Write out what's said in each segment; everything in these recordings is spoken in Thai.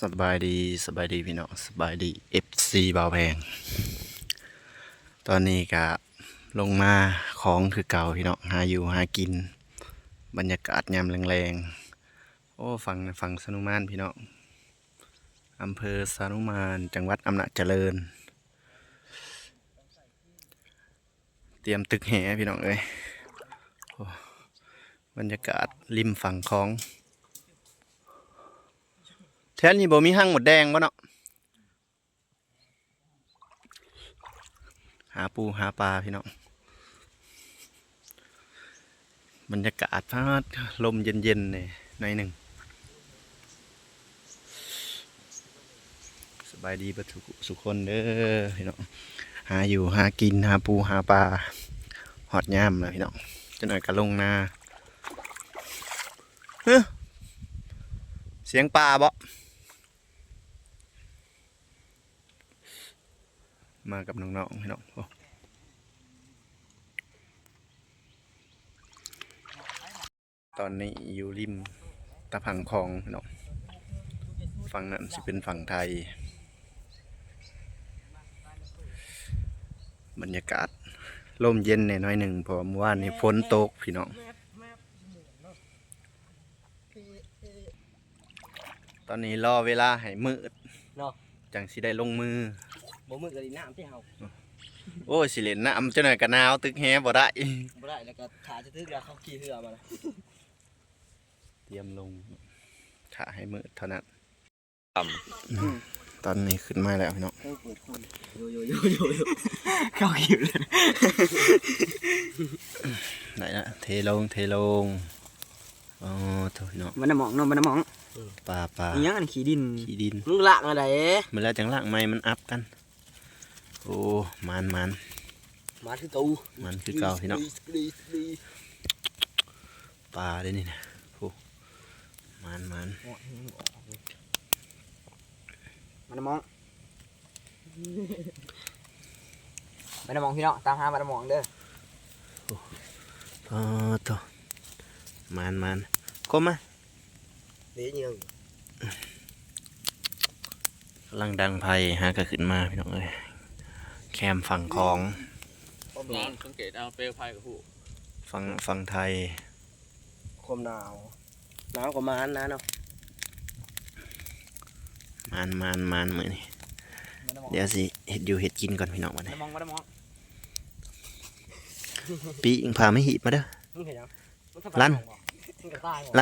สบายดีพี่น้องสบายดีFC เบาแพงตอนนี้ก็ลงมาของคือเก่าพี่น้องหาอยู่หากินบรรยากาศยามแรงๆโอ้ฝั่งสนุมานพี่น้องอำเภอสนุมานจังหวัดอำนาจเจริญเตรียมตึกแหพี่น้องเอ้ยโอ้บรรยากาศริมฝั่งคลองแถวนี้บ่มีห้างหมดแดงบ่เนาะหาปูหาปลาพี่น้องบรรยากาศพัดลมเย็นๆเนี่ยหน่อยหนึ่งสบายดีประสุขคนเด้อพี่น้องหาอยู่หากินหาปูหาปลาหอดย่ำเลยพี่น้องจะหน่อยกระลงนาเฮ้ยเสียงปลาบ่มากับน้องๆพี่น้องตอนนี้อยู่ริมตะพังคลองพี่น้องฝั่งนั้นจะเป็นฝั่งไทยบรรยากาศลมเย็นหน่อยหนึ่งเพราะเมื่อวานนี้ฝนตกพี่น้องตอนนี้รอเวลาให้มืดเนาะจังสิได้ลงมือบ่มือก็ดีน้ำที่เฮาโอ้ยสิเล่นน้ำจังหน่อยก็หนาวตึกแฮบ่ได้แล้วก็ขาจะทึกแล้วเขาขี่เรือมาแล้วเตรียมลงถ่าให้มืดเท่านั้นตอนนี้ขึ้นมาแล้วพี่น้องโยเข้าขี่เลยไหนละเทลงอ๋อโถ่พี่น้องมันน่ะมองเนาะมันน่ะมองปลาอีหยังอันขี้ดินมึงละงอะไรมันแล้วจังละไม้มันอัพกันโอ้มันคือเก่ามันคือเก่าพี่น้องปลาได้นี่นะโอ้มันน่ะมองมันน่ะมองพี่น้องตามหามันน่ะมองเด้อโอ้โถ่มันก้มมาเดี๋ยวยังกำลังดังไพ่หาก็ขึ้นมาพี่น้องเอ้ยแคมฝั่งของสังเกตเอาเปลวไฟกับผู้ฝั่งไทยความหนาวกว่ามันนะเนาะมันเหมือนนี่เดี๋ยวสิเห็ดอยู่เห็ดกินก่อนพี่น้องมาเลยปีอิงพาไม่หีบมาเด้อลั่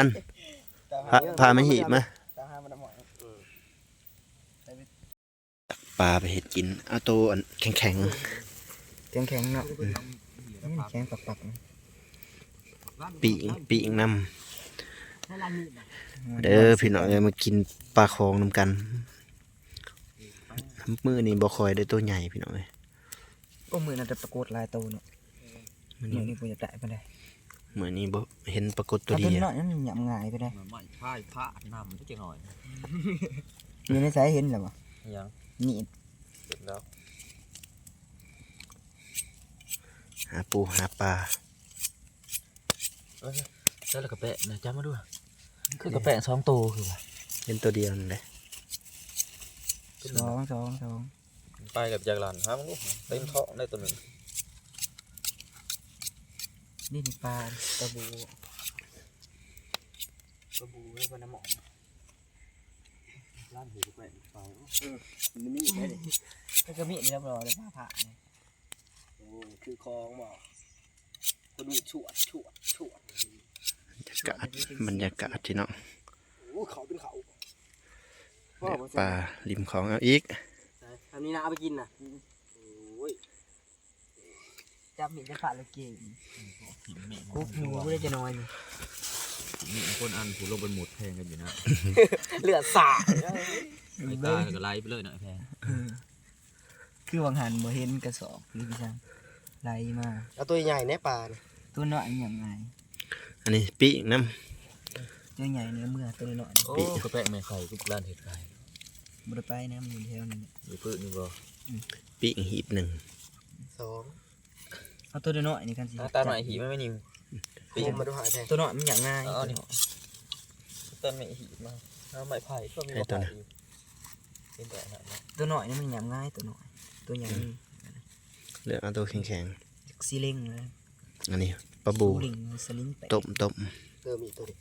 นพาไม่หีบมาปลาไปเห็ดกินเอาตัวแข็งเนาะแข็งปักปีอิงนำเด้อพี่น้องเลยมากินปลาคองนำกันมือนี่บ่คอยได้ตัวใหญ่พี่น้องเลยก็มือน่าจะปรากฏลายโตเนาะมือนี่ผมจะได้ไปได้เหมือนนี่บ่เห็นปรากฏตัวดีน้อยนั่นหยำง่ายไปได้ไม่ผ้านำที่เจ๋งหน่อยอยู่ในสายเห็นหรือเปล่ายังนี่เสร็จแล้วหาปูหาปลาแล้วกระแปะนะจ้ามาด้วยคือกระแปะ2 ตัวคือว่าเป็นตัวเดียวนั่นแหละสองไปกับจากหลานฮะมันลูกเต็มท้องได้ตัวหนึ่งนี่ปลาตะบูแล้วก็น้ำหมอกร้านหูแปะไปมันมีได้ดิก็มีเรียบร้อยเลยผ้าเนี่ยโอ้คือคลองบอกก็ดูชวดบรรยากาศที่น้องโอ้เขาเป็นเขาปลาริมของเอาอีกอันนี้นะเอาไปกินนะโอ้ยจับมีดจะขาดเลยเก่งกุ๊กหนูไม่ได้จะน้อยนี่คนอันผู้ลงบนหมุดแพงกันอยู่นะเลือดสาดไอ้ตาก็ไล่ไปเลยหน่อยแพงคือวังหันบ่เห็นกระสอบหรือพี่ช่างไล่มาเอาตัวใหญ่แน่ปลาตัวน้อยอย่างไงอันนี้ปีกน้ำตัวใหญ่เนื้อเมื่อตัวน้อยโอ้กระแปะไม่ไข่กุ๊กร้านเห็ดไก่บริไปนะมันอยู่แถวนี้อยู่พื้นนี่บ่ปีกหีบ1 2เอาตัวน้อยนี่กันสิตาหน่อยหีไม่นิ่มปีกมาดูหายแทนตัวน้อยมันอย่างง่ายต้นไม่หีมาเอาไม้ไผ่ก็มีไม้ เป็นแต่นั้นนะ ตัวหน่อยนี่มันยำง่ายตัวหน่อยตัวใหญ่นี่ เลือกเอาตัวแข็ง ซีเล่งเลย ๆอันนี้ปลาบู ลิงสลิงไป ต้ม เพิ่มอีกตัวดิ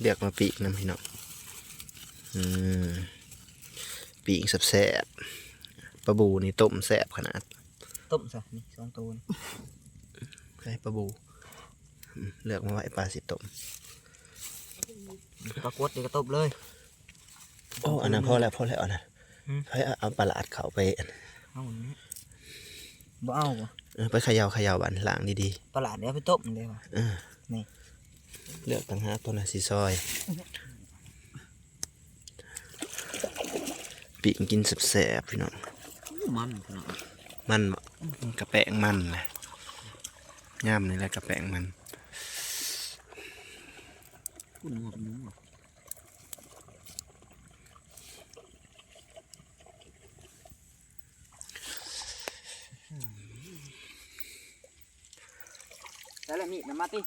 เลือกมาปีกน้ำพี่น้องปีกแซ่บๆปลาบูนี่ต้มแซ่บขนาด ต้มซะนี่2ตัวนี่ ใช่ปลาบูเลือกมาไว้ปลาสิต้ม ปลากดนี่ก็ต้มเลย โอ้อันนั้นพอแล้วอันนั้น อืม ให้เอาปลาหลาดเขาไป เอาอันนี้บ่เอาบ่ ไปเขย่าบันล้างดี ปลาหลาดเดี๋ยวไปต้มเลยว่ะ ๆนี่ เลือกต่างหากตัวน่ะสีซอย ปีกกินแซ่บๆพี่น้อง มันขนาด มันบ่กระแปงมันแหละย่ำนี่แหละกระแปงมัน คุณหมดนู้น แล้วละมีดนะมาติ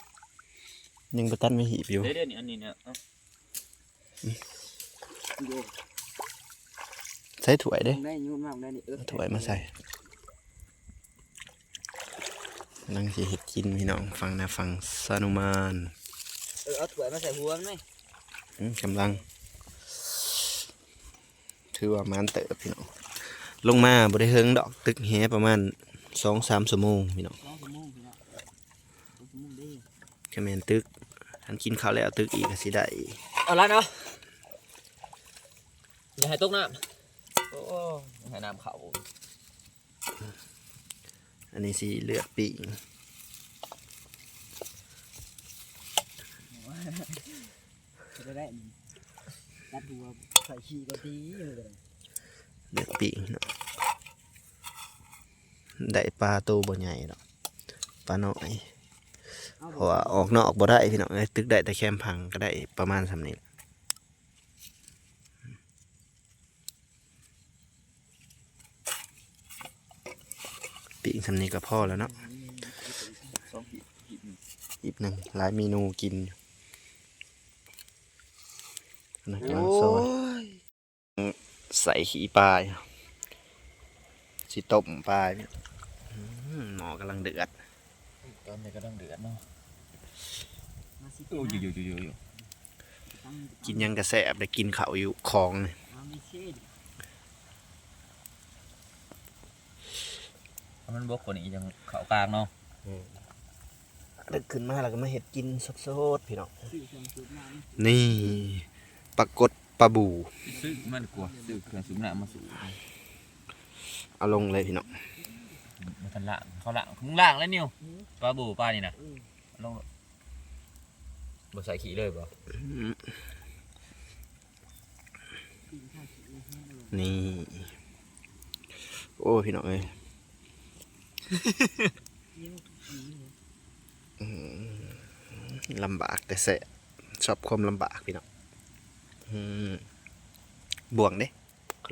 ยังประตันไม่หีบอยู่ เดี๋ยวนี่อันนี้เนี่ย โย ใส่ถ้วยเด้ ได้ยุ่มมากได้นี่ เอาถ้วยมาใส่นั่งสิเห็ดกินพี่น้องฟังนะฟังสนุมาน เอาถ้วยมาใส่หัวมันไหม กำลัง ถือว่ามันเติบพี่น้องลงมาบ่ได้เฮิงดอกตึกแหประมาณ 2-3 ชั่วโมงพี่น้อง 2 ชั่วโมงพี่น้อง2 ชั่วโมงเด้ แค่แม่นตึกทันกินข้าวแล้วตึกอีกก็สิได้ เอาละเนาะอย่าให้ตกน้ำโอ้อย่าให้น้ำเขา อันนี้สิเลือกปีก จะได้นี่ตัดหัวใส่ขี้ก็ดีเลย เลือกปีกเนาะได้ปลาตัวบ่ใหญ่ดอกปลาน้อยเพราะว่าออกนอกบ่ได้พี่น้องตึกได้แต่แคมพังก็ได้ประมาณสำนี้ปีกสำนี้ก็พอแล้วเนาะ อีกหนึ่งหลายเมนูกินอยู่นะกำลังซอยใส่ขี้ปลายสิต้มปลายเนี่ยหมอกำลังเดือด ตอนนี้ก็ต้องเดือดเนาะ มาสิ โอ้ยอยู่ กินยังกระแสบได้กินข้าวอยู่ของเนี่ย มาไม่เช่ดิ มันบกคนนี้ยังเขากลางเนาะ ดึกขึ้นมาแล้วก็มาเห็ดกินสดๆพี่น้อง ซื้อเครื่องสูบน้ำ นี่ปลากดปลาบู ซื้อมันกลัวซื้อเครื่องสูบน้ำมาสูบ เอาลงเลยพี่น้อง มันทันล่างเขาล่างมึงล่างแล้วนิวปลาบูปลานี่นะลงบ่ใส่ขี้เลยบ่ นี่โอ้พี่น้องเอ้ยลำบากแต่แสบชอบความลำบากพี่น้องบ่วงเด้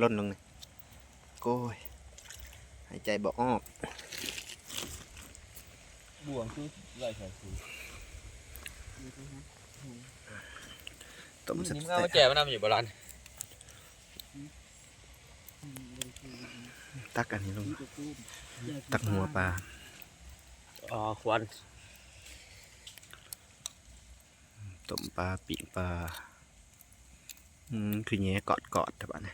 ล่นลงเลยโก้ยหายใจบ่ออก บ่วงคือไรใส่คือ ต้มแซ่ นี่มึงเอา บ มาแจกมันนำอยู่โบราณ ๆตักอันนี้ลงตักหัวปลา อ๋อควัน ต้มปลาปีกปลาคือแง่กอดแต่บ้านย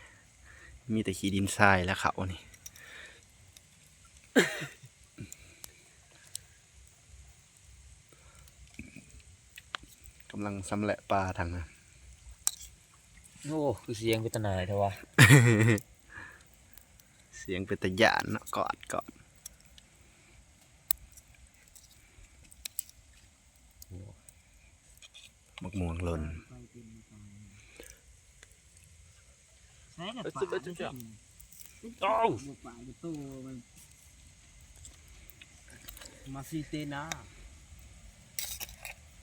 มีแต่ขี้ดินทรายและเขานี่ กำลังสำแหละปลาทางนั้น โอ้คือเสียงเป็นตนายเถอะวะ เสียงเป็นตะยานเนาะกอดมักม่วงหล่น ใช่แต่ปลา โอ้ ปลาจะโตมันมาซีเตนา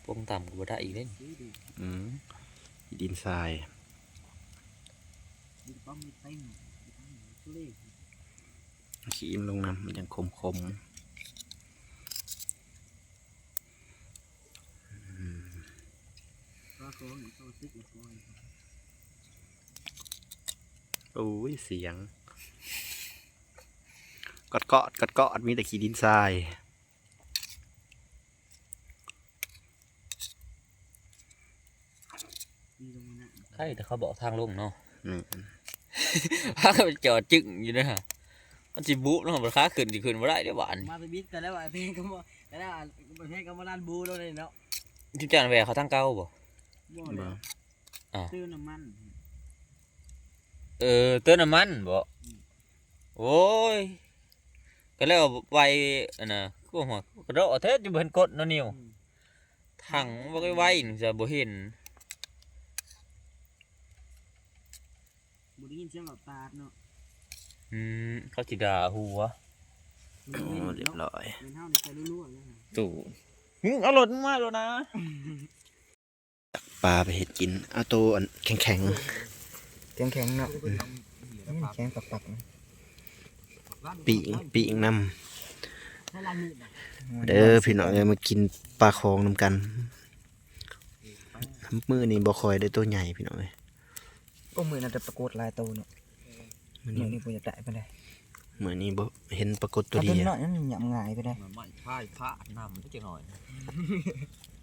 ปงต่ำกูบ่ได้อีกเล่น ขี้ดินทราย ดินป้อมมีเต็มตัวเล็ก ขี้มนลงน้ำมันยังคมปลาโกงตัวซิกละคร โอ้ยเสียงกอดกอดกอดกอดมีแต่ขี้ดินทราย ใช่แต่เขาบอกทางลงเนาะ นี่ พาเขาไปจอดจึงอยู่นะฮะมันจิบุเนาะมันค้าขึ้นสิขึ้นบ่ได้เดี๋ยวหวาน มาไปบิดกันแล้วว่าเพลงก็บ่แล้วเพลงก็บ่ลั่นบูแล้วเลยเนาะ จุดจานแหวกเขาทางเก่าบ่ บ่ บ่ ตื้อน้ำมัน เติมน้ำมันบ่โอ้ยก็แล้วไวอันน่ะก็หัวกระโดดเทศอยู่บ่เห็นกดเนาะนิวถังบ่ไวๆนี่จะบ่เห็น บ่ได้ยินเสียงหลอดตาเนาะ เขาสิด่าหัว โอ้เรียบร้อย เป็นเฮานี่ใส่รั่วๆเลย ตู่เอารถมาแล้วนะ ปลาไปเห็ดกินเอาตัวอันแข็ง แข็งเนาะแข็งปัก ๆปีกน้ ให้ลั่นมีดน่ะ ำเด้อพี่น้องเอามากินปลาคองนำกันมื้อนี้บ่ค่อยได้ตัวใหญ่พี่น้องเอ้ย ก็มือน่าจะปรากฏลายโตเนาะ มื้อ มื นี้ อนี่บ่อยากได้ไปได้ มื้อนี้บ่เห็นปรากฏตัว เอา เดี ตัว ยว น้อยนั่นหยำง่ายไปได้ มันไม่พายพระน้ำมันจะหน่อย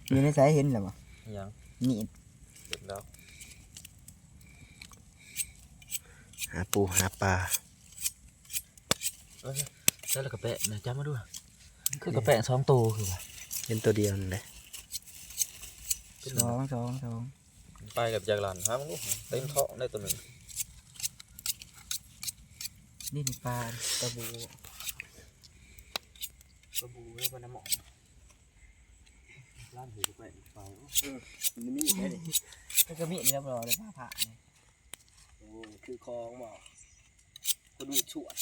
อยู่ในสายเห็นแล้วบ่ ยัง นี่ เสร็จแล้ว หาปูหาปลา แล้วกระแปะนะจำมาด้วยคือกระแปะ2ตัวคือว่า เห็นตัวเดียวนั่นแหละ สอง ไปกับจากหลานหามึงลูกเต็มท้องได้ตัวหนึ่ง นี่ปลาตะบูให้ปลาน้ำหมอกร้านหูกระแปะไปมันมีได้ดิมันก็มีนี่แล้วรอเลยปลาผ่าเนี่ยโอ้คือคลองบ่คนดูชวด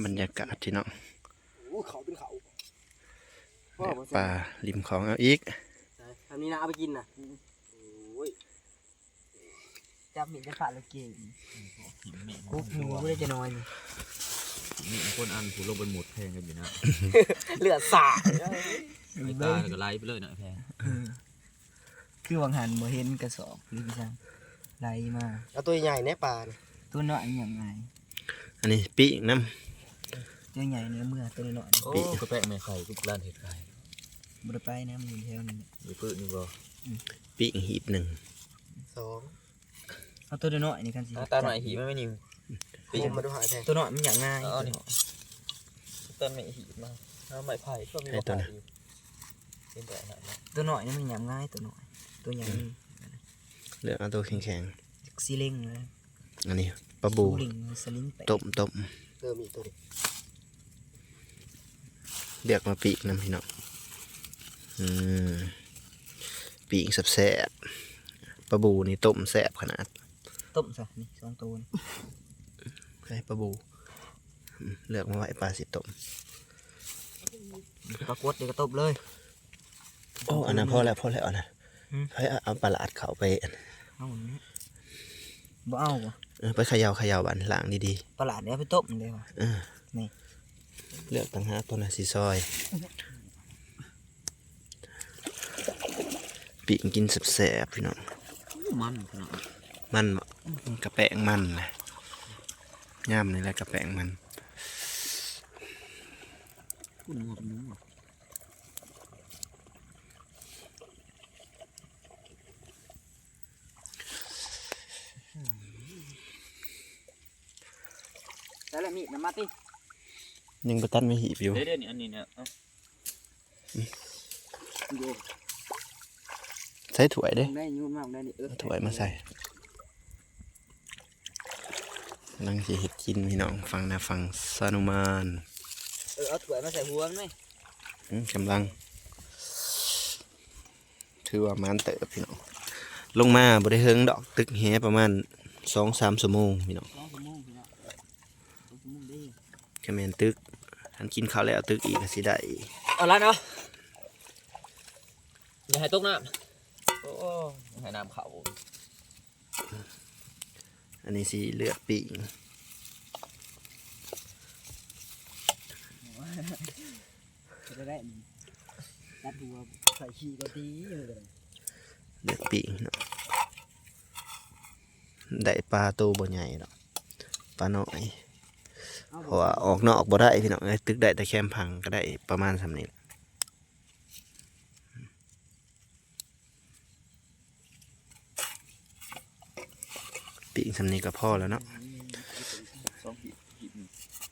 บรรยากาศที่น้อง โอ้เขาเป็นเขา ปลาริมของเอาอีก ทำนี้นะเอาไปกินนะโอ้ยจับมีดจะผ่าแล้วเก่งกุ๊กหมูไม่ได้จะนอน นี่คนอันผู้ลงบนหมดแพงกันอยู่นะ เลือดสาด ไอ้ตาก็ไล่ไปเลยนะแพง คือวังหันบ่เห็นกระสอบหรือพี่ช่างไหลมา เอาตัวใหญ่ในปลาเนี่ย ตัวน้อยอย่างไง อันนี้ปีกน้ ตัวใหญ่เนื้อเมื่อตัวน้อย โอ้กระแปะไม่ไข่กุ๊กร้านเห็ดไข่ บ่ได้ไปนะมันอยู่แถวนั้น มีปื้นี่บ่ ำปีกหีบหนึ่ง สอง เอาตัวน้อยนี่กันสิ ตาหน่อยหีไม่นิว ปีมาดูหายแทน ตัวน้อยมันอย่างง่าย อ๋อนี่ต้นไม่หีมาแล้วไม้ไผ่ก็มีเป็นแบบนั้นนะ ตัวน้อยนี่มันอย่างง่ายตัวน้อยตัวใหญ่นี่ เลือกเอาตัวแข็ง ซีเล็งเลย ๆอันนี้ปลาบู ลิงสลิงไป ต้ม เติมอีกตัวเดียว เลือกมาปีกน้ำพี่น้องปีกแซ่บๆปลาบูนี่ต้มแซ่บขนาด ต้มซะนี่2ตัวนี่ ใช่ปลาบูเลือกมาไว้ปลาสิต้ม ปรากฏเดี๋ยวก็ต้มเลย โอ้อันนั้นพอแล้วนะ อืม ให้เอาปลาหลาดเขาไป เอาอันนี้บ่เอาบ่ ไปเขย่าบันล้างดี ปลาหลาดเดี๋ยวเอาไปต้มเลยว่ะ ๆ นี่ เลือกต่างหากตัวน่ะสีซอย ปีกกินแซ่บๆพี่น้อง มันขนาด มันบ่กระแปงมันนะย่ำนี่แหละกระแปงมัน คุณงอบนุ่ม แล้วละมีดมาติ ยังประตันไม่หีบอยู่ เดี๋ยวนี่อันนี้เนี่ย ใส่ถ้วยเด้ ได้ยุ่มากได้นี่เอาถ้วยมาใส่นั่งสิเห็ดกินพี่น้องฟังนะฟังสนุมาน เอาถ้วยมาใส่หัวมันไหม กำลัง ถือว่ามันเติบพี่น้องลงมาบ่ได้เฮิงดอกตึกแหประมาณ 2-3 ชั่วโมงพี่น้อง 2 ชั่วโมงพี่น้อง2 ชั่วโมงได้ แค่แม่นตึกทันกินข้าวแล้วตึกอีกก็สิได้ เอาละเนาะอย่าให้ตกน้ำโอ้ให้น้ำเขา อันนี้สิเลือกปีก จะได้ตัดหัวใส่ขี้ก็ตีเลย เลือกปีกเนาะ ได้ปลาตัวบ่ใหญ่ดอกปลาน้อยเพราะว่าออกนอกบ่ได้พี่น้องเอ้ยตึกได้แต่แคมพังก็ได้ประมาณสำนี้ปีกสำนี้ก็พอแล้วเนาะ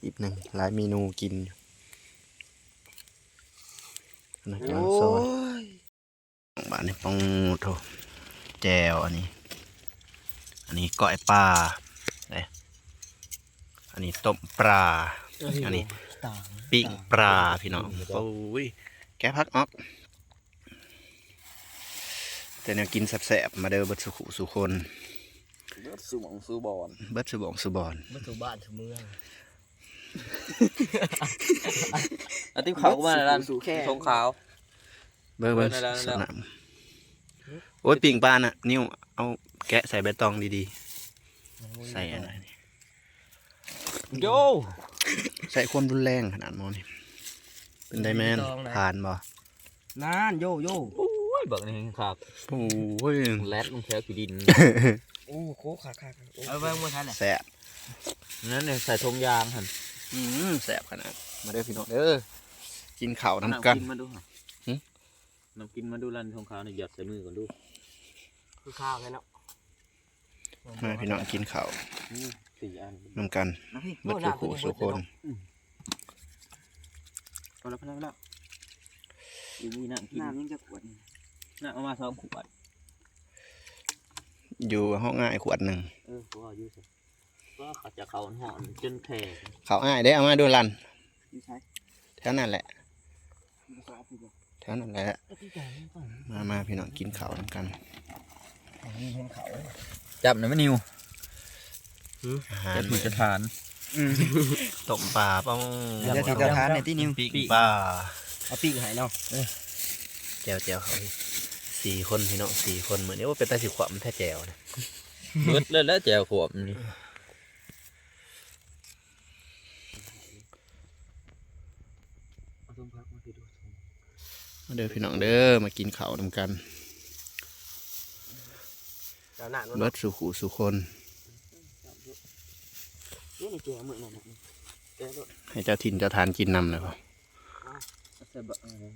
อีกหนึ่งหลายเมนูกินอยู่นะจังซอยบ้านนี้ปองโถแจวอันนี้ก้อยปลาเลยอันนี้ต้มปลาอันนี้ปิ้งปลาพี่น้องโอ้ยแกะพักออกแต่แนวกินแซ่บๆมาเด้อเบิดสุขุสุคน เบิดสู่หมองสู่บอน เบิดสุบองสุบอน เบิดสู่บ้านสู่เมือง เอาติ๊บขาวกูมาแล้ว สู่แค่ ทงขาว เบิด เบิดแล้ว สนามโอ้ยปิ้งปลาน่ะนิ้วเอาแกะใส่ใบตองดีๆใส่อะไรนี่ โย ใส่ความรุนแรงขนาดมอนี่เป็นไดแมนผ่านบ่ นานโยโย่ โอ้ยบักนี่ครับ โอ้ย แรดลงแถวขี้ดิน โอ้โคขาเอาไว้มื้อทันแหละ แซ่บ นั่นเนี่ยใส่ทงยางหั่น แซ่บขนาดมาเด้อพี่น้องเด้อกินข้าวน้ำกัน กินมาดูหน่อยน้ำกินมาดูรันทงขาวนี่หยอดใส่มือก่อนดู คือข้าวเลยเนาะ มาพี่น้องกินข้าว 4 อัน น้ำกันเบิดสุขุสุคน เอาละพนักแล้วอีนี่น้ำกิน น้ำยังจะขวด น้ำเอามา2 ขวด อยู่ห้องง่ายขวดหนึ่ง ก็อยู่สิก็เขาจะเขาห่อนจนแผ่ ข้าวง่ายได้เอามาดูรัน นี่ใช้ แถวนั้นแหละ นี่ก็เอาไปบ่ แถวนั้นแหละมาพี่น้องกินข้าวน้ำกัน นี่เห็นเขา จับหน่อยไหมนิว อาหาร จะถูกจะทาน ต้มปลาป้อง เดี๋ยวจะทานในที่นิ้ว ปิ้งปลา เอาปีกให้เนาะ แจวเขา4 คนพี่น้อง4 คนเหมือนนี้ว่าเป็นตาสิขวบมันแท้แจวนะ เบิดเลยแล้วแจวขวบนี่ มาเด้อพี่น้องเด้อมากินข้าวน้ำกัน เจ้าหน้า เบิดสุขุสุคน นี่นี่เจ้ามื้อนั่นน่ะเจ้าโลด ให้เจ้าถิ่นเจ้าทานกินนำเลยพ่อ ใส่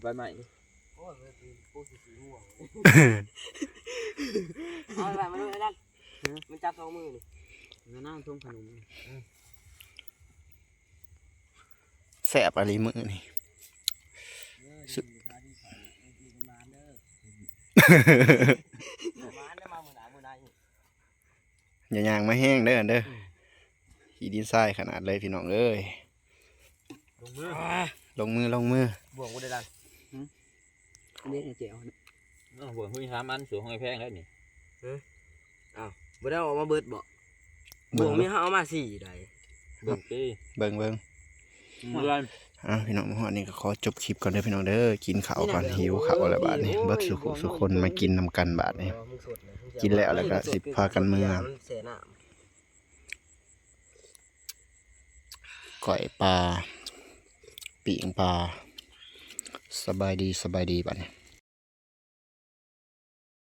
ใบใหม่ โอ้ยมันเป็นโอ้สีม่วงเอาไปมาดูไอ้นั่นมันจับ2 มือนี่ น้ำทุ่งขนม แซ่บอะไรมือนี่ สุดท้ายที่เขาดีกันมาเด้อมาได้มามื้อหน้ามื้อใด อย่าย่างมาแห้งเด้อเด้อขี้ดินทรายขนาดเลยพี่น้องเอ้ย ลงมือ ลงมือ บ่วงกูได้ดันนี่เจ๋ว หัวหุ้ย3 อันสูงห้อยแพงแล้วนี่ บ่ได้เอามาเบิดบ่ เบิ่ บ่ว ง งมีเฮาเอามา4ได้ เบิ่งดิ เบิ่ง เดือน พี่น้องมาฮอดนี่ก็ขอจบคลิปก่อนเด้อพี่น้องเด้อกินข้าวก่อนหิวข้าวแล้วบาดนี้เบิดสุขุสุคนมากินนำกันบาดนี้ กินแล้วก็สิพากันเมื่อ ก้อยปลาปิ้งปลาสบายดีบาดนี้